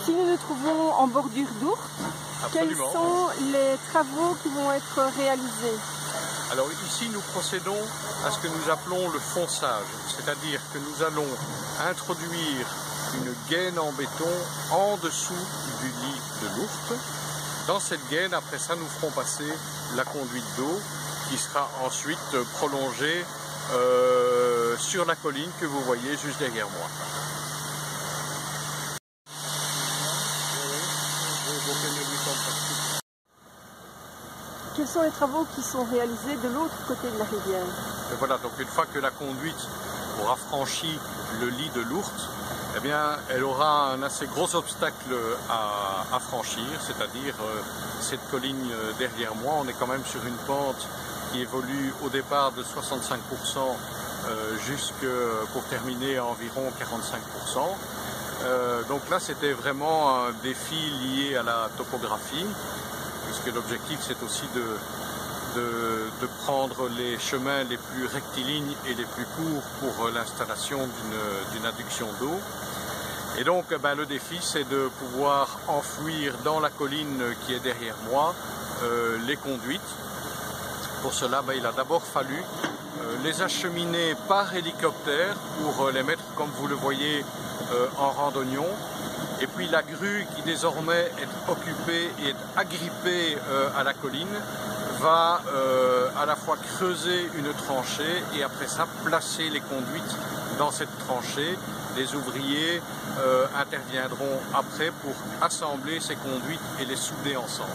Ici, nous nous trouvons en bordure d'Ourthe. Quels sont les travaux qui vont être réalisés? Alors ici, nous procédons à ce que nous appelons le fonçage, c'est-à-dire que nous allons introduire une gaine en béton en dessous du lit de l'Ourthe. Dans cette gaine, après ça, nous ferons passer la conduite d'eau qui sera ensuite prolongée sur la colline que vous voyez juste derrière moi. Quels sont les travaux qui sont réalisés de l'autre côté de la rivière? Et voilà, donc une fois que la conduite aura franchi le lit de l'Ourthe, eh bien, elle aura un assez gros obstacle à franchir, c'est-à-dire cette colline derrière moi. On est quand même sur une pente qui évolue au départ de 65% pour terminer à environ 45%. Donc là, c'était vraiment un défi lié à la topographie, puisque l'objectif, c'est aussi de prendre les chemins les plus rectilignes et les plus courts pour l'installation d'une adduction d'eau. Et donc le défi, c'est de pouvoir enfouir dans la colline qui est derrière moi les conduites. Pour cela, il a d'abord fallu les acheminer par hélicoptère pour les mettre, comme vous le voyez, en randonnion. Et puis la grue qui désormais est occupée et est agrippée à la colline va à la fois creuser une tranchée et après ça placer les conduites dans cette tranchée. Les ouvriers interviendront après pour assembler ces conduites et les souder ensemble.